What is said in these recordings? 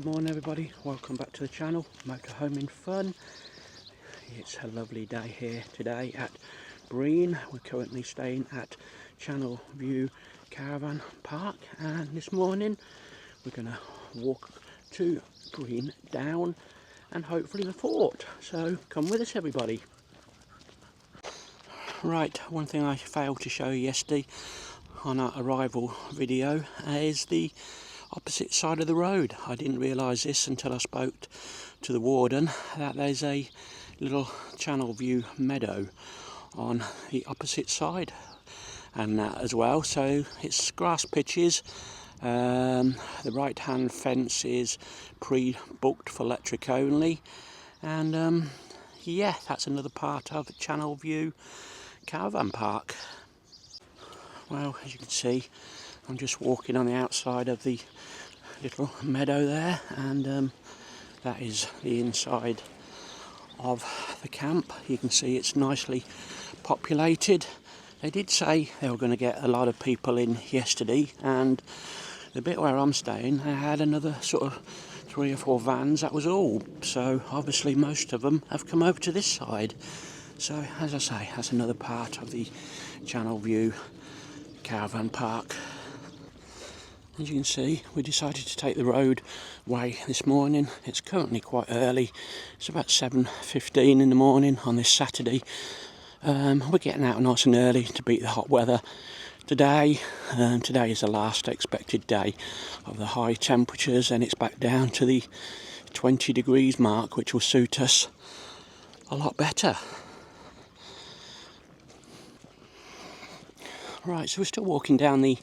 Good morning everybody, welcome back to the channel, Motorhoming Fun. It's a lovely day here today at Brean. We're currently staying at Channel View Caravan Park, and this morning we're going to walk to Brean Down and hopefully the fort. So come with us everybody. Right, one thing I failed to show you yesterday on our arrival video is the opposite side of the road. I didn't realise this until I spoke to the warden, that there's a little Channel View meadow on the opposite side and that as well. So it's grass pitches. The right hand fence is pre-booked for electric only, and yeah, that's another part of Channel View Caravan Park. Well, as you can see, I'm just walking on the outside of the little meadow there, and that is the inside of the camp. You can see it's nicely populated. They did say they were going to get a lot of people in yesterday, and the bit where I'm staying, they had another sort of 3 or 4 vans, that was all. So obviously most of them have come over to this side. So as I say, that's another part of the Channel View Caravan Park. As you can see, we decided to take the road way this morning. It's currently quite early. It's about 7:15 in the morning on this Saturday. We're getting out nice and early to beat the hot weather today. Today is the last expected day of the high temperatures, and it's back down to the 20 degrees mark, which will suit us a lot better. Right, so we're still walking down the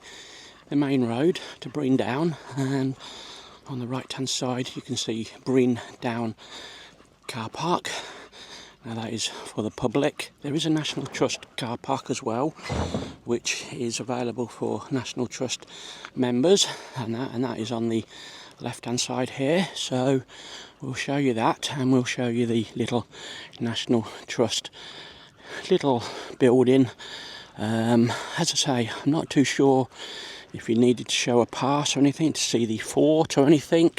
main road to Brean Down, and on the right hand side you can see Brean Down car park. Now that is for the public. There is a National Trust car park as well, which is available for National Trust members, and that is on the left hand side here. So we'll show you that, and we'll show you the little National Trust little building. As I say, I'm not too sure if you needed to show a pass or anything to see the fort or anything.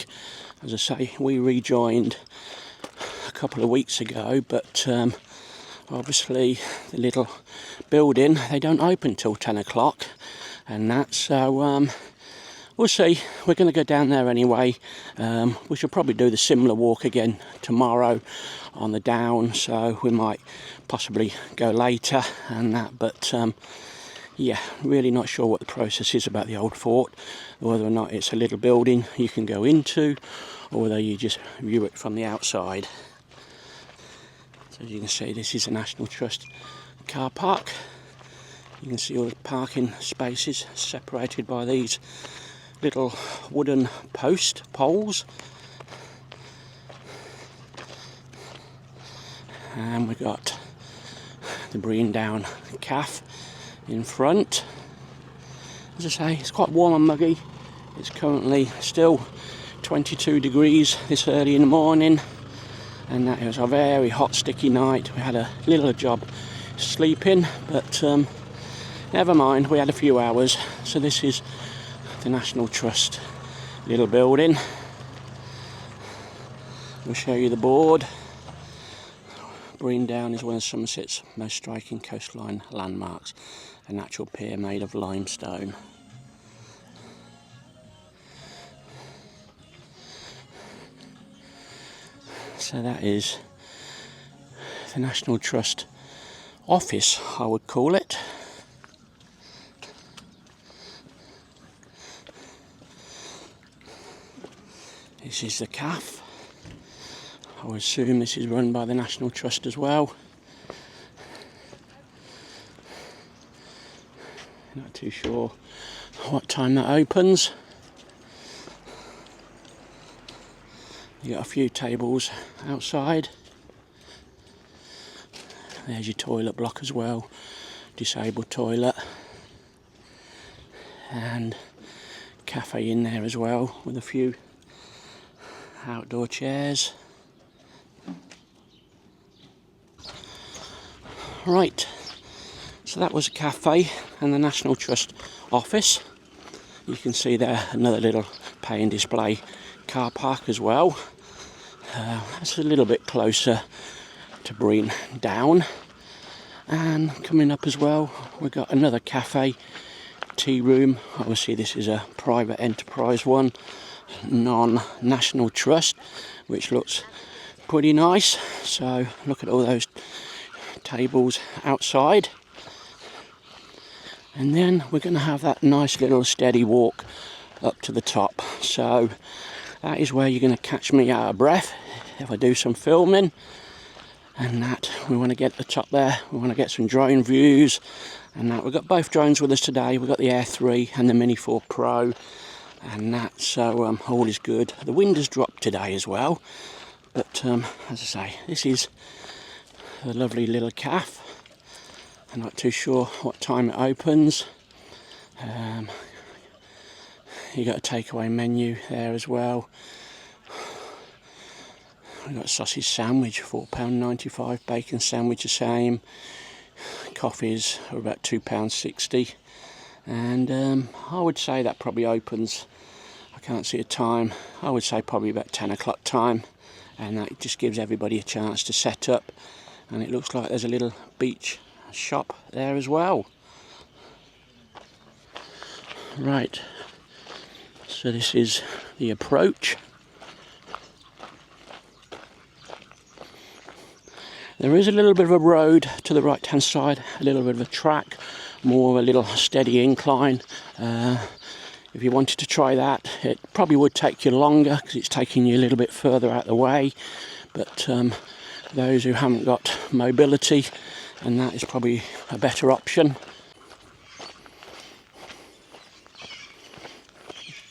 As I say, we rejoined a couple of weeks ago, but obviously the little building, they don't open till 10 o'clock and that, so we'll see. We're going to go down there anyway. We should probably do the similar walk again tomorrow on the down, so we might possibly go later and that, but yeah, really not sure what the process is about the old fort, whether or not it's a little building you can go into or whether you just view it from the outside. So as you can see, this is a National Trust car park. You can see all the parking spaces separated by these little wooden poles, and we've got the Brean Down Cafe in front. As I say, it's quite warm and muggy. It's currently still 22 degrees this early in the morning, and that was a very hot sticky night. We had a little job sleeping, but never mind, we had a few hours. So this is the National Trust little building. We'll show you the board. Brean Down is one of Somerset's most striking coastline landmarks, a natural pier made of limestone. So that is the National Trust office, I would call it. This is the cafe. I would assume this is run by the National Trust as well. Not too sure what time that opens. You got a few tables outside. There's your toilet block as well, disabled toilet, and cafe in there as well with a few outdoor chairs. Right, so that was a cafe and the National Trust office. You can see there another little pay and display car park as well. That's a little bit closer to Brean Down. And coming up as well, we've got another cafe, tea room. Obviously this is a private enterprise one, non-national trust, which looks pretty nice. So look at all those tables outside. And then we're going to have that nice little steady walk up to the top. So that is where you're going to catch me out of breath if I do some filming. And that, we want to get to the top there, we want to get some drone views. And that, we've got both drones with us today. We've got the Air 3 and the Mini 4 Pro. And that, so all is good. The wind has dropped today as well. But as I say, this is a lovely little cafe. I'm not too sure what time it opens. You got a takeaway menu there as well. We've got a sausage sandwich, £4.95, bacon sandwich the same. Coffees are about £2.60. And I would say that probably opens, I can't see a time, I would say probably about 10 o'clock time. And that just gives everybody a chance to set up. And it looks like there's a little beach shop there as well. Right, so this is the approach. There is a little bit of a road to the right hand side, a little bit of a track, more of a little steady incline. If you wanted to try that, it probably would take you longer because it's taking you a little bit further out of the way. But those who haven't got mobility, and that is probably a better option.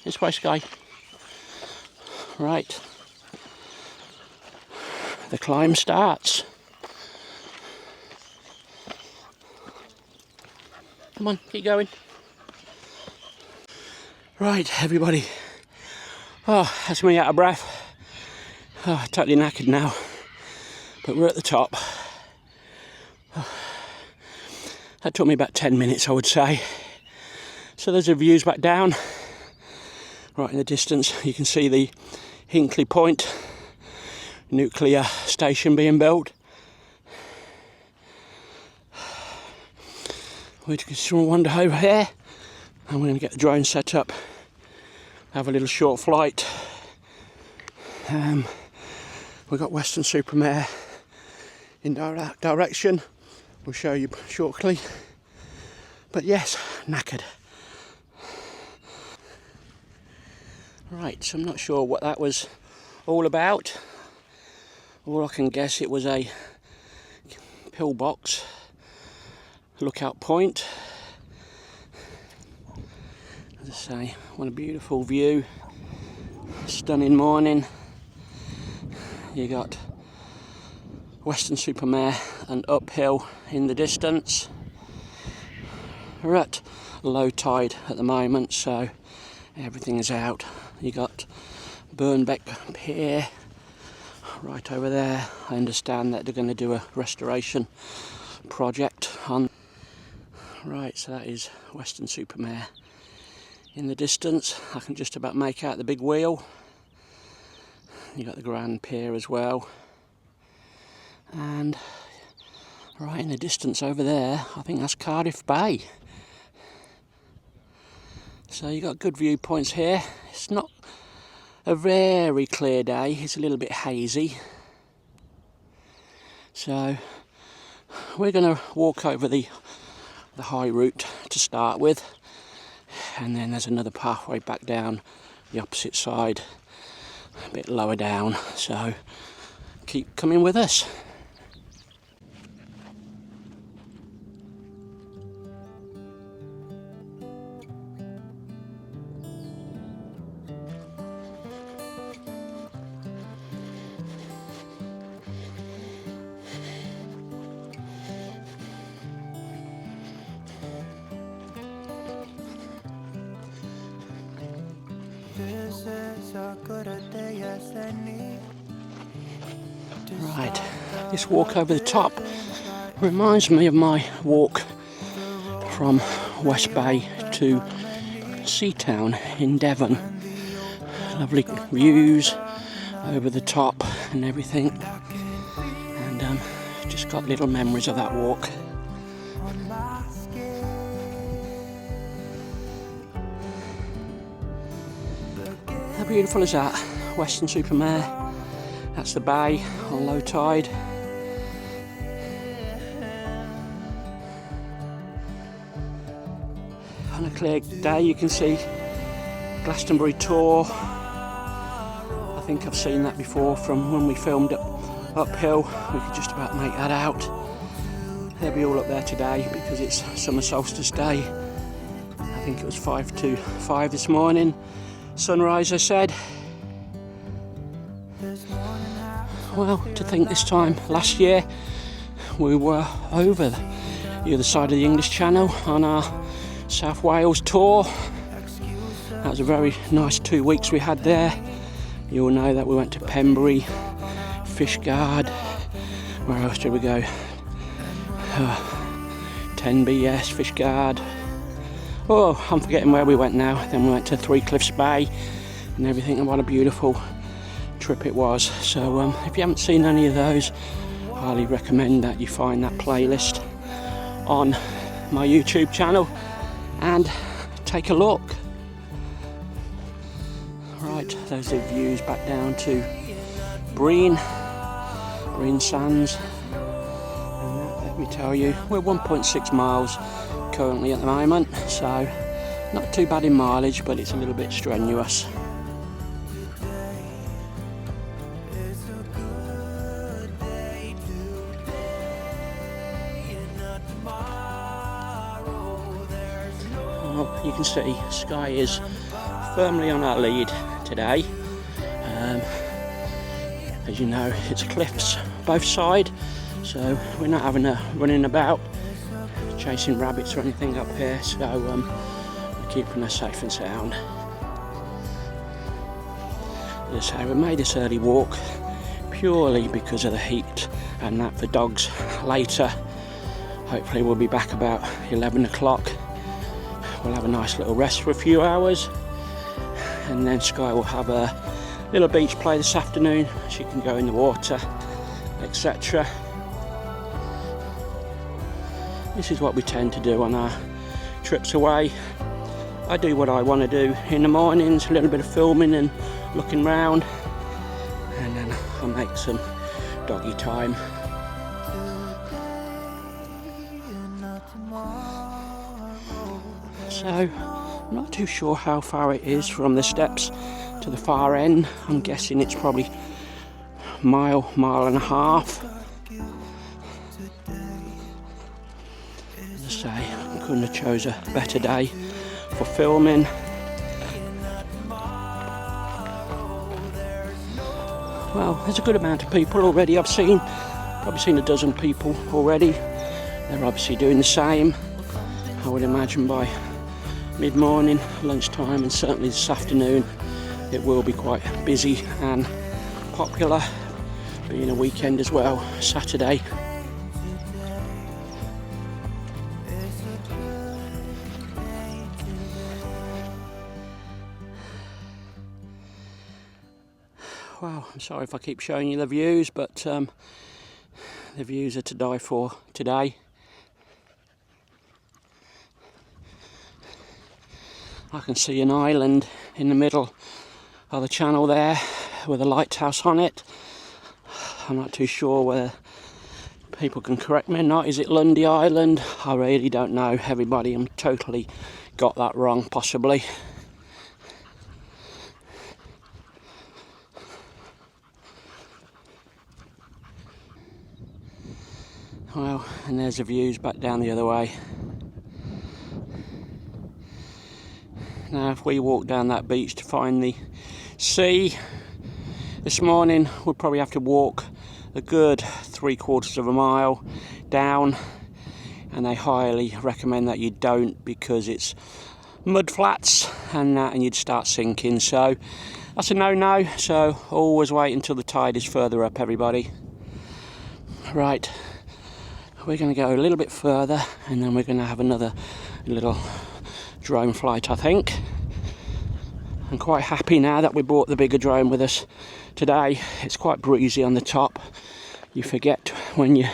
This way, Sky. Right. The climb starts. Come on, keep going. Right, everybody. Oh, that's me out of breath. Oh, totally knackered now. But we're at the top. Oh, that took me about 10 minutes, I would say. So there's the views back down. Right in the distance, you can see the Hinkley Point nuclear station being built. We just wander over here, and we're going to get the drone set up, have a little short flight. We've got Weston-super-Mare in direction. We'll show you shortly. But yes, knackered. Right, so I'm not sure what that was all about. All I can guess, it was a pillbox lookout point. As I say, what a beautiful view. Stunning morning. You got Weston-super-Mare and uphill in the distance. We're at low tide at the moment, so everything is out. You got Burnbeck Pier right over there. I understand that they're going to do a restoration project on. Right, so that is Weston-super-Mare in the distance. I can just about make out the big wheel. You got the Grand Pier as well. And right in the distance over there, I think that's Cardiff Bay. So you got good viewpoints here. It's not a very clear day, it's a little bit hazy. So we're going to walk over the high route to start with, and then there's another pathway back down the opposite side, a bit lower down, so keep coming with us. Right, this walk over the top reminds me of my walk from West Bay to Seatown in Devon. Lovely views over the top and everything, and just got little memories of that walk. How beautiful is that? Weston-super-Mare. That's the bay on low tide. On a clear day you can see Glastonbury Tor. I think I've seen that before from when we filmed uphill. We could just about make that out. They'll be all up there today because it's summer solstice day. I think it was 5 to 5 this morning. Sunrise, I said. Well, to think this time last year we were over the other side of the English Channel on our South Wales tour. That was a very nice 2 weeks we had there. You all know that we went to Pembury, Fishguard. Where else did we go? Tenby, yes, Fishguard. Oh, I'm forgetting where we went now. Then we went to Three Cliffs Bay and everything, and what a beautiful trip it was. So if you haven't seen any of those, I highly recommend that you find that playlist on my YouTube channel and take a look. Right, those are the views back down to Brean Sands. And let me tell you, we're 1.6 miles currently at the moment, so not too bad in mileage, but it's a little bit strenuous. Well, you can see sky is firmly on our lead today. As you know, it's cliffs both sides, so we're not having a running about chasing rabbits or anything up here, so we're keeping us safe and sound. As I say, we made this early walk purely because of the heat, and that for dogs later. Hopefully we'll be back about 11 o'clock. We'll have a nice little rest for a few hours, and then Sky will have a little beach play this afternoon. She can go in the water, etc. This is what we tend to do on our trips away. I do what I want to do in the mornings, a little bit of filming and looking round, and then I'll make some doggy time. So, I'm not too sure how far it is from the steps to the far end. I'm guessing it's probably mile and a half. As I say, I couldn't have chose a better day for filming. Well, there's a good amount of people already. I've probably seen a dozen people already. They're obviously doing the same. I would imagine by mid-morning, lunchtime, and certainly this afternoon it will be quite busy and popular, being a weekend as well, Saturday. Well, I'm sorry if I keep showing you the views, but the views are to die for today. I can see an island in the middle of the channel there with a lighthouse on it. I'm not too sure whether people can correct me or not. Is it Lundy Island? I really don't know. Everybody, I'm totally got that wrong, possibly. Well, and there's the views back down the other way. Now, if we walk down that beach to find the sea this morning, we'll probably have to walk a good 3/4 of a mile down, and they highly recommend that you don't, because it's mud flats and you'd start sinking. So that's a no-no. So always wait until the tide is further up, everybody. Right, we're going to go a little bit further, and then we're going to have another little drone flight, I think. I'm quite happy now that we brought the bigger drone with us today. It's quite breezy on the top. You forget when you're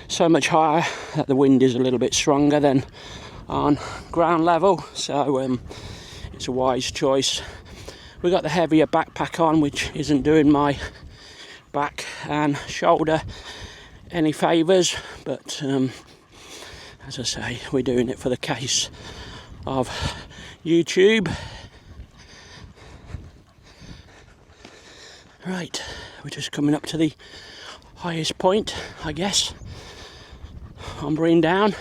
so much higher that the wind is a little bit stronger than on ground level, so it's a wise choice. We got the heavier backpack on, which isn't doing my back and shoulder any favours, but as I say, we're doing it for the case of YouTube. Right, we're just coming up to the highest point, I guess, on Brean Down.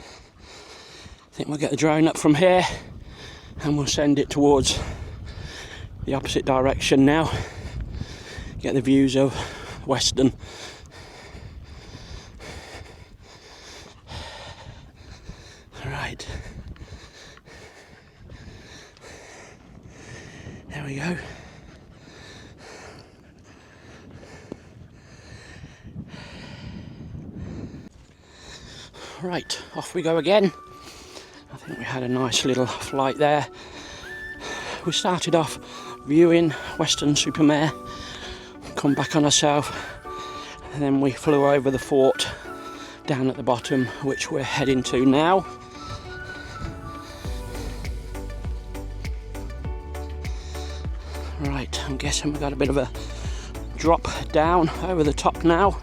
I think we'll get the drone up from here and we'll send it towards the opposite direction now. Get the views of Weston. Right. There we go. Right, off we go again. I think we had a nice little flight there. We started off viewing Weston-super-Mare, come back on ourselves, and then we flew over the fort down at the bottom, which we're heading to now. Right, I'm guessing we've got a bit of a drop down over the top now.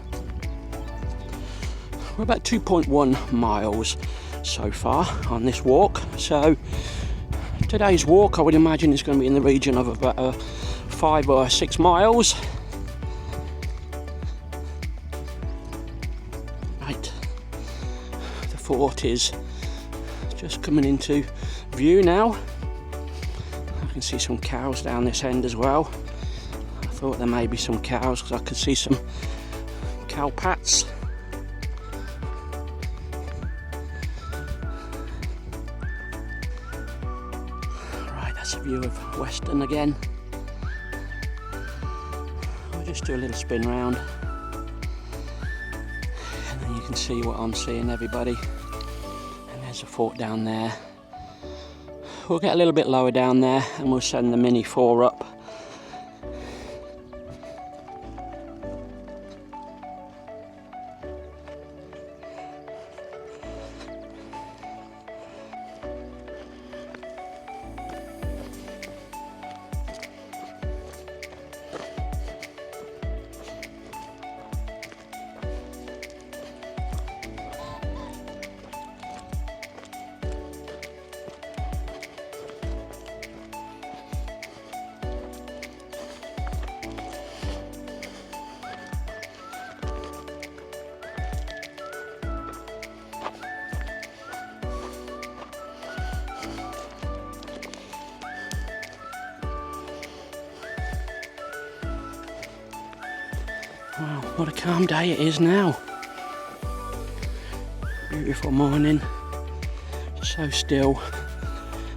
We're about 2.1 miles so far on this walk, so today's walk I would imagine is going to be in the region of about 5 or 6 miles. Right, the fort is just coming into view now. I can see some cows down this end as well. I thought there may be some cows because I could see some cow pats. That's a view of Weston again. I'll just do a little spin round and then you can see what I'm seeing, everybody. And there's a fort down there. We'll get a little bit lower down there and we'll send the Mini 4 up. Wow, what a calm day it is now. Beautiful morning. So still.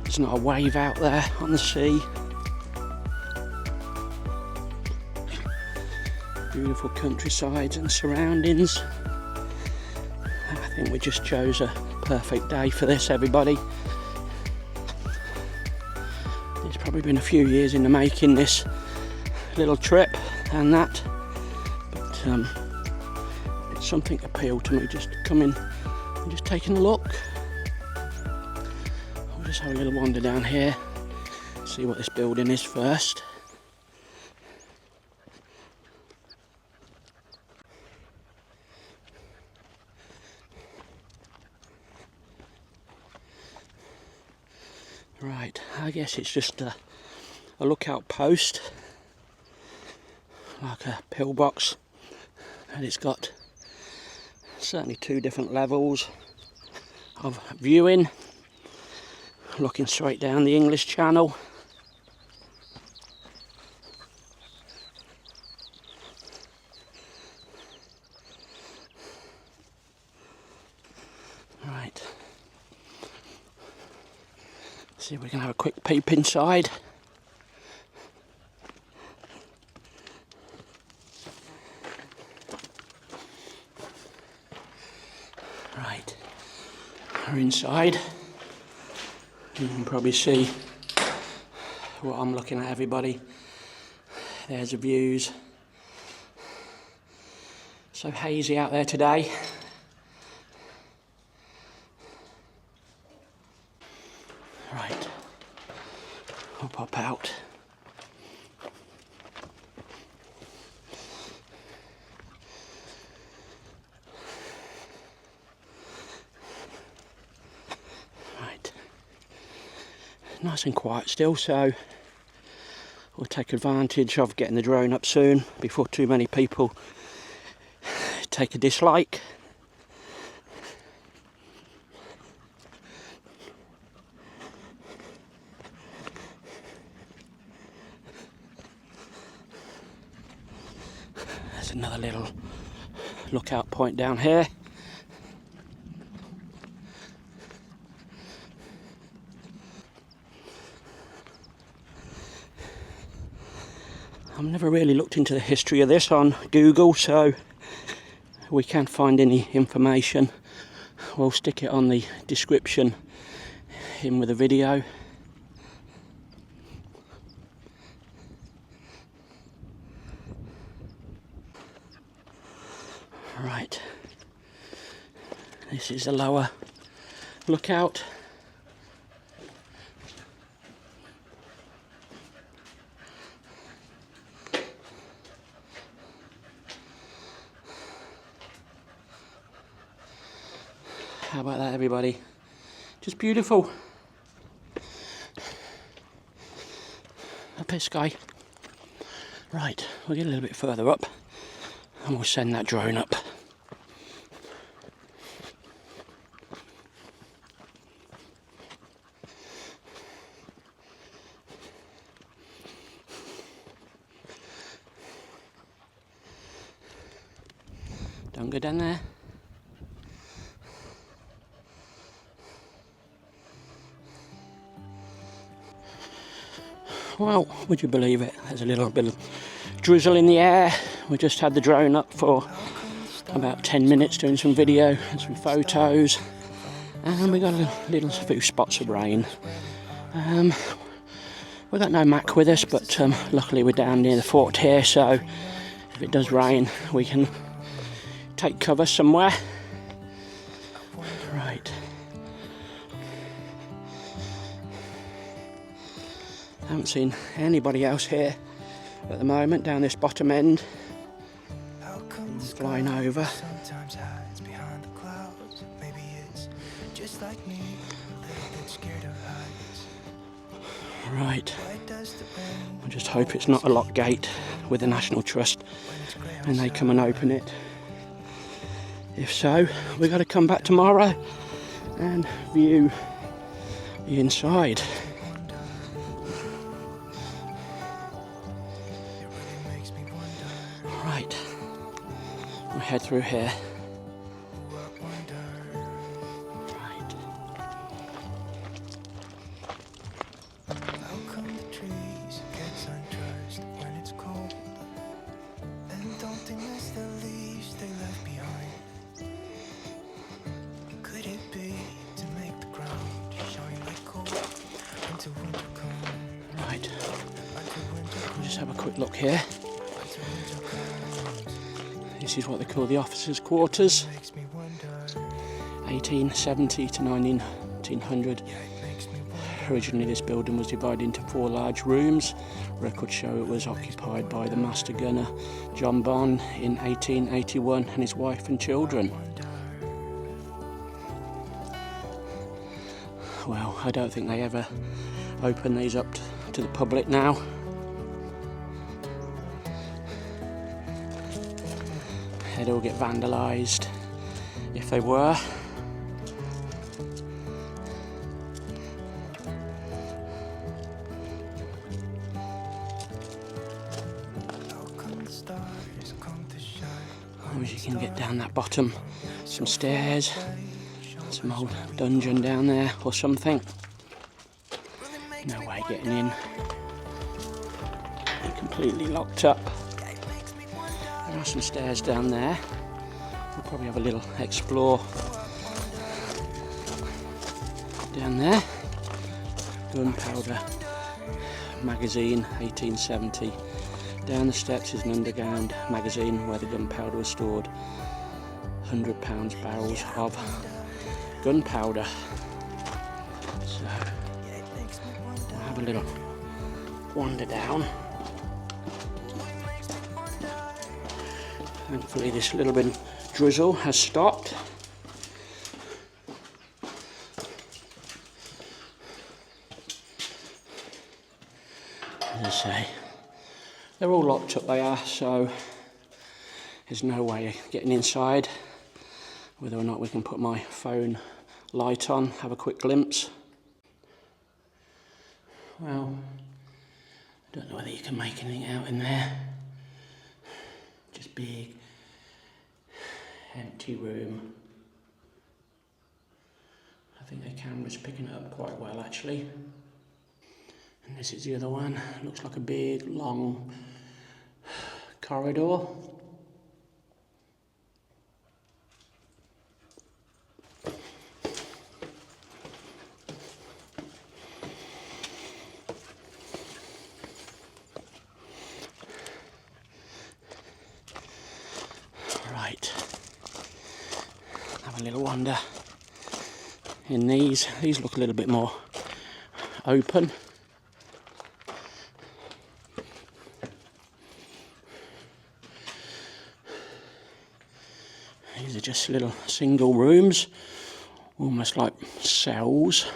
There's not a wave out there on the sea. Beautiful countrysides and surroundings. I think we just chose a perfect day for this, everybody. It's probably been a few years in the making, this little trip and that. It's something appealed to me, just coming and just taking a look. I'll just have a little wander down here, see what this building is first. Right, I guess it's just a lookout post, like a pillbox. And it's got certainly 2 different levels of viewing, looking straight down the English Channel. Right, see if we can have a quick peep inside. Right, we're inside. You can probably see what I'm looking at, everybody. There's the views. So hazy out there today. Right, I'll pop out. Right, nice and quiet still, so we'll take advantage of getting the drone up soon before too many people take a dislike. There's another little lookout point down here. I've never really looked into the history of this on Google, so we can't find any information. We'll stick it on the description in with the video. Right, this is a lower lookout. How about that, everybody? Just beautiful. Up here, sky. Right, we'll get a little bit further up and we'll send that drone up. Don't go down there. Well, would you believe it? There's a little bit of drizzle in the air. We just had the drone up for about 10 minutes doing some video and some photos, and we got a little few spots of rain. We got no Mac with us, but luckily we're down near the fort here, so if it does rain we can take cover somewhere. Right. I haven't seen anybody else here at the moment down this bottom end. I'm flying over. Right. I just hope it's not a lock gate with the National Trust and they come and open it. If so, we've got to come back tomorrow and view the inside. Right, we'll head through here. Right. How come the trees get suntrust when it's cold? And don't they miss the leaves they left behind? Could it be to make the ground shine like gold until winter comes? Right, we'll just have a quick look here. This is what they call the officers' quarters, 1870 to 1900. Originally this building was divided into 4 large rooms. Records show it was occupied by the master gunner John Bond in 1881 and his wife and children. Well, I don't think they ever open these up to the public now. They'd all get vandalised if they were. As you can get down that bottom, some stairs, some old dungeon down there or something. No way getting in. They're completely locked up. There are some stairs down there. We'll probably have a little explore down there. gunpowder magazine, 1870. Down the steps is an underground magazine where the gunpowder was stored. £100 barrels of gunpowder. So we'll have a little wander down. Thankfully this little bit of drizzle has stopped. As I say, they're all locked up, they are, so there's no way of getting inside. Whether or not we can put my phone light on, have a quick glimpse. Well, I don't know whether you can make anything out in there. Just big, empty room. I think the camera's picking it up quite well actually. And this is the other one. Looks like a big, long corridor. Right. Have a little wander in these. These look a little bit more open. These are just little single rooms, almost like cells.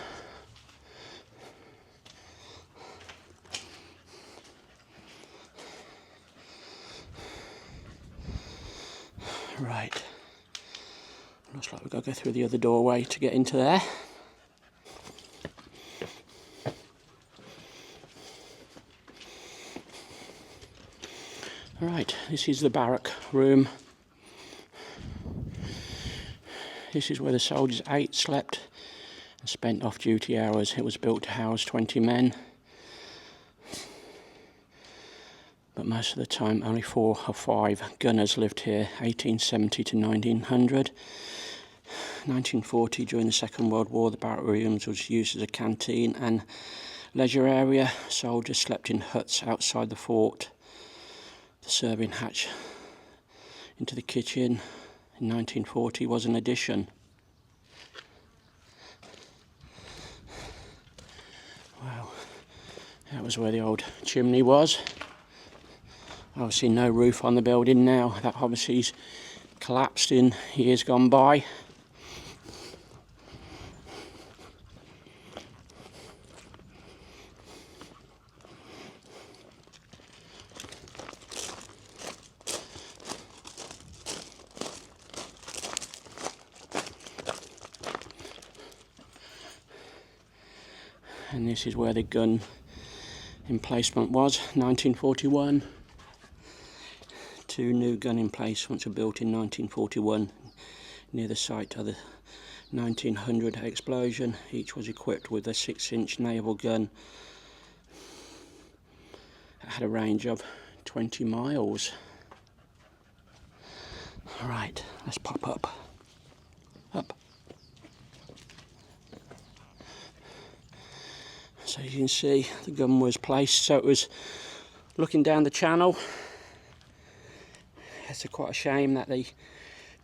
Right, looks like we've got to go through the other doorway to get into there. Alright, this is the barrack room. This is where the soldiers ate, slept and spent off-duty hours. It was built to house 20 men. But most of the time only 4 or 5 gunners lived here, 1870 to 1900. 1940, during the Second World War, the barrack rooms was used as a canteen and leisure area. Soldiers slept in huts outside the fort. The serving hatch into the kitchen in 1940 was an addition. Wow, that was where the old chimney was. Obviously no roof on the building now. That obviously's collapsed in years gone by. And this is where the gun emplacement was, 1941. 2 new gun emplacements were built in 1941 near the site of the 1900 explosion. Each was equipped with a 6-inch naval gun. It had a range of 20 miles. Alright, let's pop up. Up. So you can see the gun was placed so it was looking down the channel. It's quite a shame that they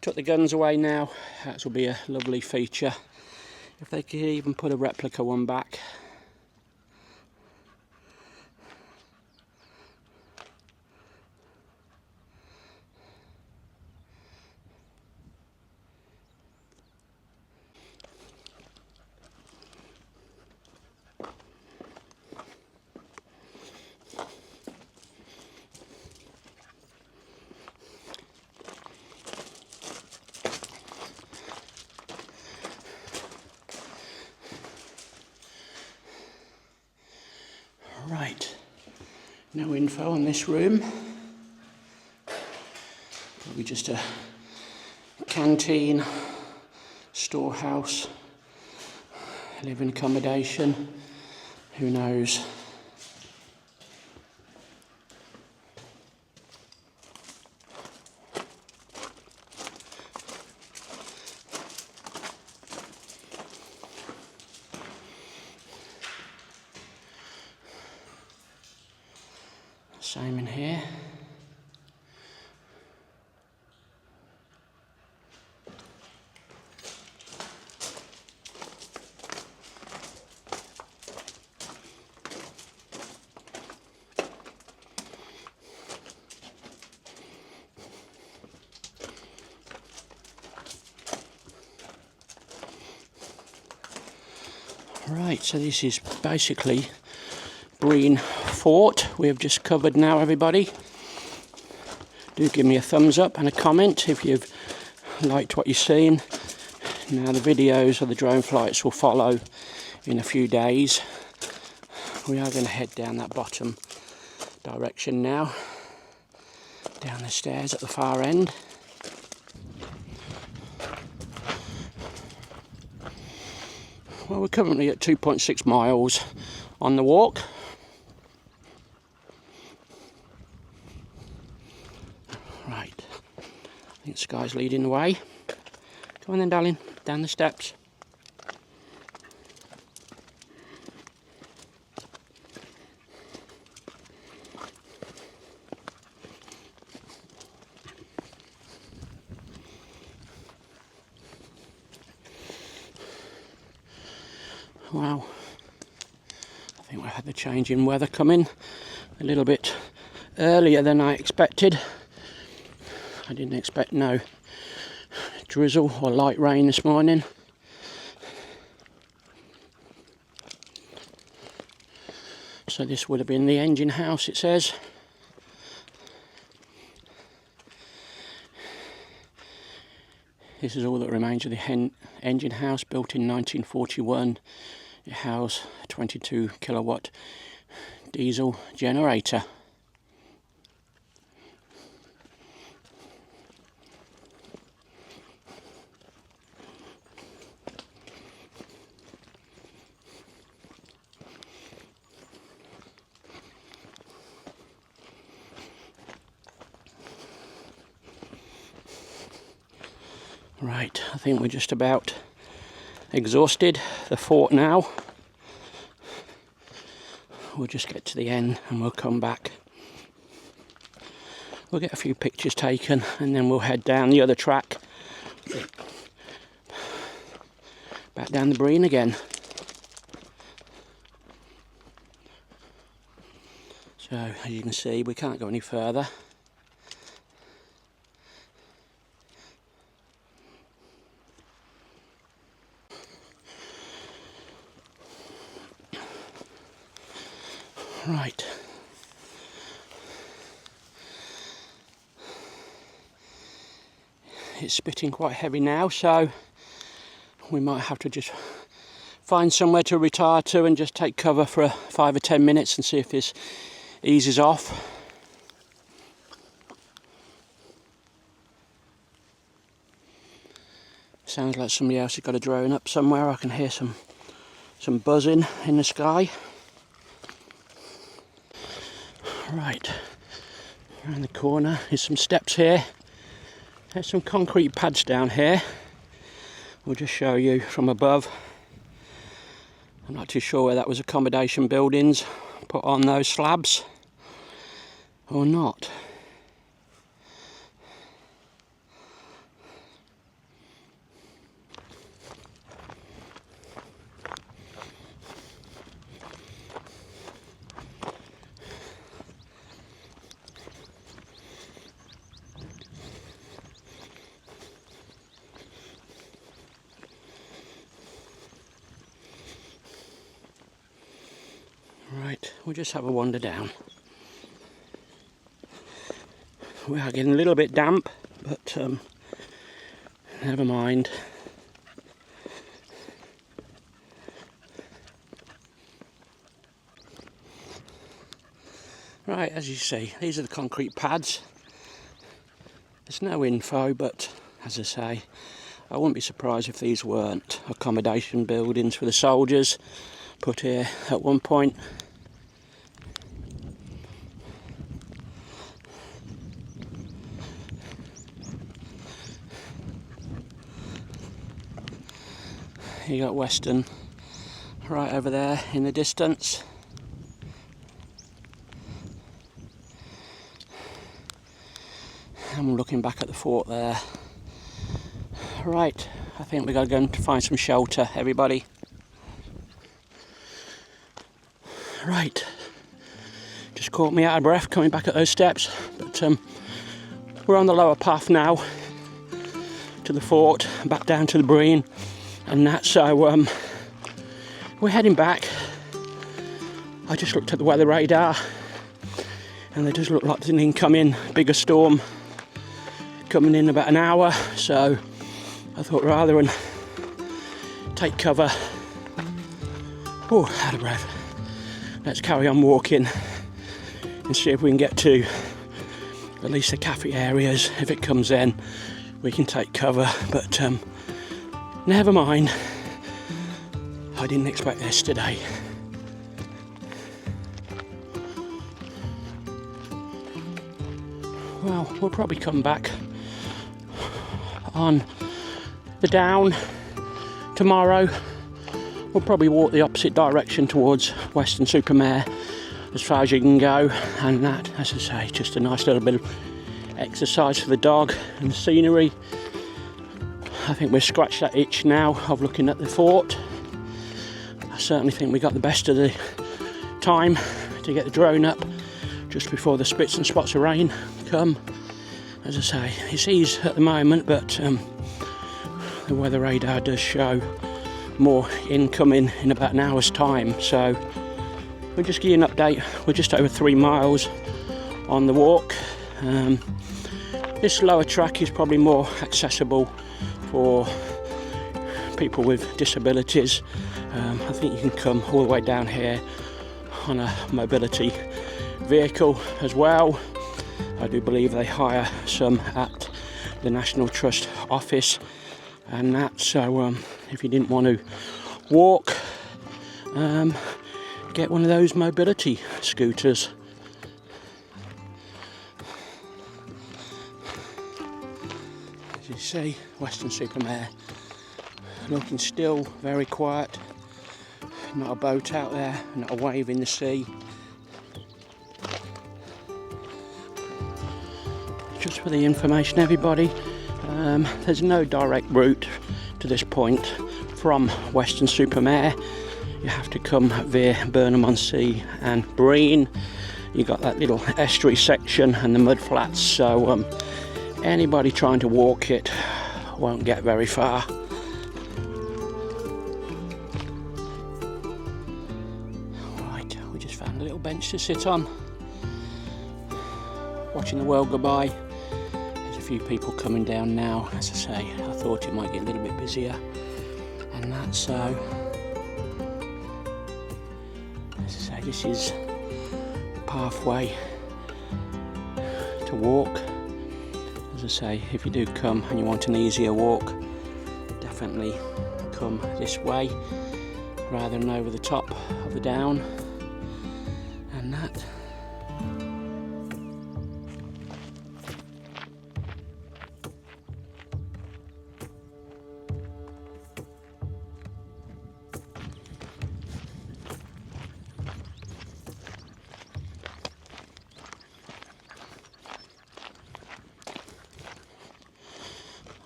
took the guns away now. That will be a lovely feature if they could even put a replica one back. Right, no info on this room. Probably just a canteen, storehouse, living accommodation, who knows. Same in here. Right, so this is basically Brean Fort we have just covered now, everybody. Do give me a thumbs up and a comment if you've liked what you've seen. Now the videos of the drone flights will follow in a few days. We are going to head down that bottom direction now, down the stairs at the far end. Well, we're currently at 2.6 miles on the walk. Right, I think Sky's leading the way. Come on then, darling, down the steps. Wow, I think we've had the change in weather coming a little bit earlier than I expected. I didn't expect no drizzle or light rain this morning. So this would have been the engine house, it says. This is all that remains of the engine house, built in 1941. It housed a 22 kilowatt diesel generator. Right, I think we're just about exhausted the fort now. We'll just get to the end and we'll come back. We'll get a few pictures taken and then we'll head down the other track, back down the Brean again. So as you can see, we can't go any further. Right. It's spitting quite heavy now, so we might have to just find somewhere to retire to and just take cover for 5 or 10 minutes and see if this eases off. Sounds like somebody else has got a drone up somewhere. I can hear some buzzing in the sky. Right, around the corner is some steps here. There's some concrete pads down here. We'll just show you from above. I'm not too sure whether that was accommodation buildings put on those slabs or not. Right, we'll just have a wander down. We are getting a little bit damp, but never mind. Right, as you see, these are the concrete pads. There's no info, but as I say, I wouldn't be surprised if these weren't accommodation buildings for the soldiers put here at one point. You got Weston right over there in the distance. I'm looking back at the fort there. Right, I think we've got to go and find some shelter, everybody. Right, just caught me out of breath coming back at those steps, but we're on the lower path now to the fort, back down to the Brean, and that, so we're heading back. I just looked at the weather radar and there does look like there's an incoming bigger storm coming in about an hour, so I thought rather than take cover, out of breath, let's carry on walking and see if we can get to at least the cafe areas. If it comes in, we can take cover, but never mind. I didn't expect this today. Well, we'll probably come back on the down tomorrow. We'll probably walk the opposite direction towards Weston-super-Mare as far as you can go, and that, as I say, just a nice little bit of exercise for the dog and the scenery. I think we've scratched that itch now of looking at the fort. I certainly think we got the best of the time to get the drone up just before the spits and spots of rain come. As I say, it's easy at the moment, but the weather radar does show more incoming in about an hour's time, so we'll just give you an update. We're just over 3 miles on the walk. This lower track is probably more accessible for people with disabilities. I think you can come all the way down here on a mobility vehicle as well. I do believe they hire some at the National Trust office and that, so if you didn't want to walk, get one of those mobility scooters. As you see, Weston-super-Mare looking still very quiet. Not a boat out there, not a wave in the sea. Just for the information, everybody, there's no direct route to this point from Weston-super-Mare. You have to come via Burnham-on-Sea and Brean. You got that little estuary section and the mud flats, so anybody trying to walk it won't get very far. Right, we just found a little bench to sit on, watching the world go by. There's a few people coming down now. As I say, I thought it might get a little bit busier, and that's so. As I say, this is the pathway to walk. As I say, if you do come and you want an easier walk, definitely come this way rather than over the top of the down and that.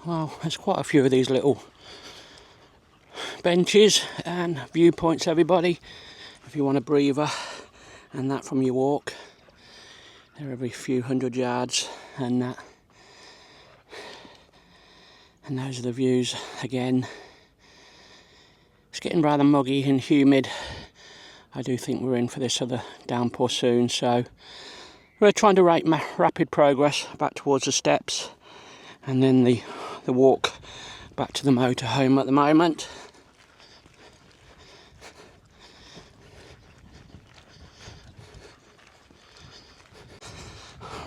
Well, there's quite a few of these little benches and viewpoints, everybody, if you want a breather and that from your walk. They're every few hundred yards and that. And those are the views again. It's getting rather muggy and humid. I do think we're in for this other downpour soon, so we're trying to make rapid progress back towards the steps and then the walk back to the motorhome at the moment.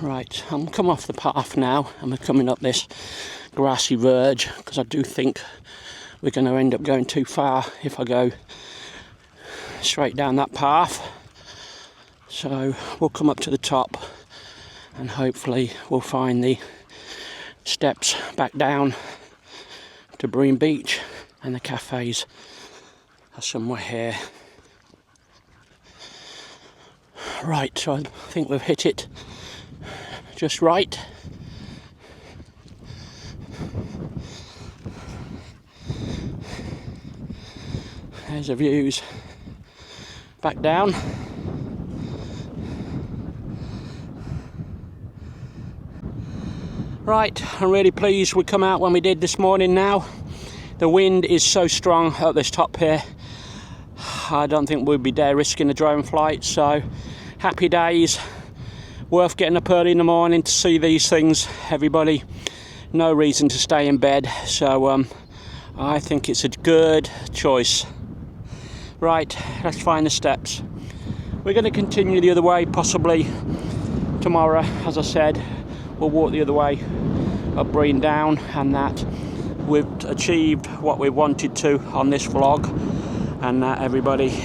Right, I'm come off the path now and we're coming up this grassy verge, because I do think we're going to end up going too far if I go straight down that path. So we'll come up to the top and hopefully we'll find the steps back down to Brean Beach, and the cafes are somewhere here. Right, so I think we've hit it just right. There's the views back down. Right, I'm really pleased we come out when we did this morning now. The wind is so strong at this top here. I don't think we'd be dare risking a drone flight, so happy days. Worth getting up early in the morning to see these things, everybody. No reason to stay in bed, so I think it's a good choice. Right, let's find the steps. We're going to continue the other way, possibly tomorrow. As I said, we'll walk the other way up Brean Down, and that we've achieved what we wanted to on this vlog, and that everybody.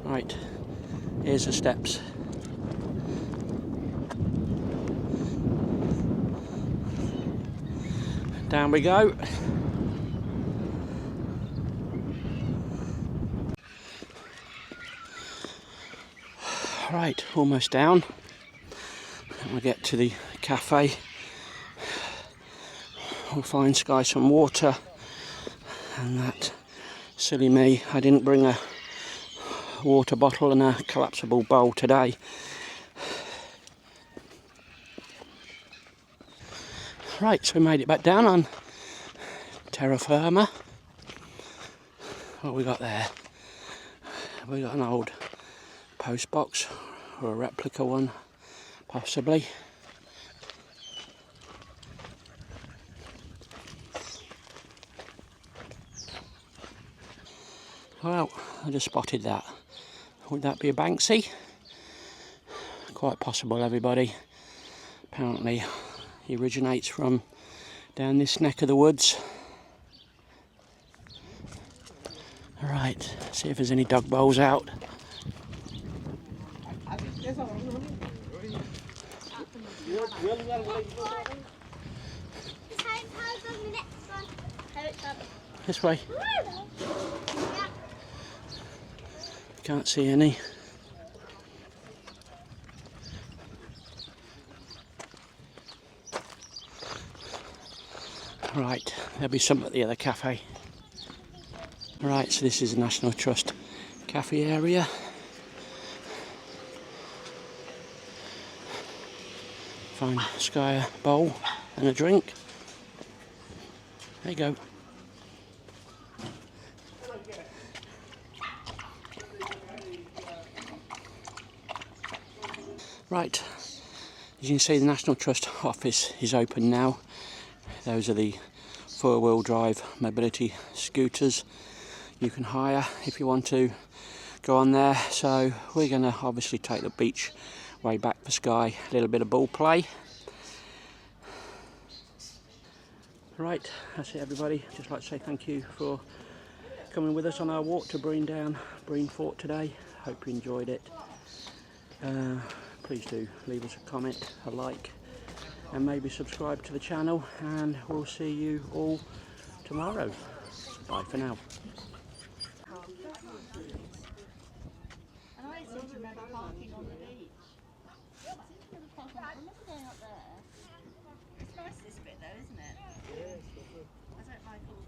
Right, here's the steps. Down we go. Right, almost down. And we'll get to the cafe. We'll find Sky some water. And that, silly me, I didn't bring a water bottle and a collapsible bowl today. Right, so we made it back down on terra firma. What have we got there? We got an old post box, or a replica one, possibly. Well, I just spotted that. Would that be a Banksy? Quite possible, everybody. Apparently he originates from down this neck of the woods. Alright, see if there's any dog bowls out. This way. Can't see any. Right, there'll be some at the other cafe. Right, so this is the National Trust cafe area. Find Sky a bowl and a drink. There you go. Right, as you can see, the National Trust office is open now. Those are the four-wheel drive mobility scooters you can hire if you want to go on there. So we're going to obviously take the beach way back for Sky, a little bit of ball play. Right, that's it, everybody. Just like to say thank you for coming with us on our walk to Brean Down Fort today. Hope you enjoyed it. Please do leave us a comment, a like, and maybe subscribe to the channel, and we'll see you all tomorrow. Bye for now. It's nice this bit though, isn't it? I don't like all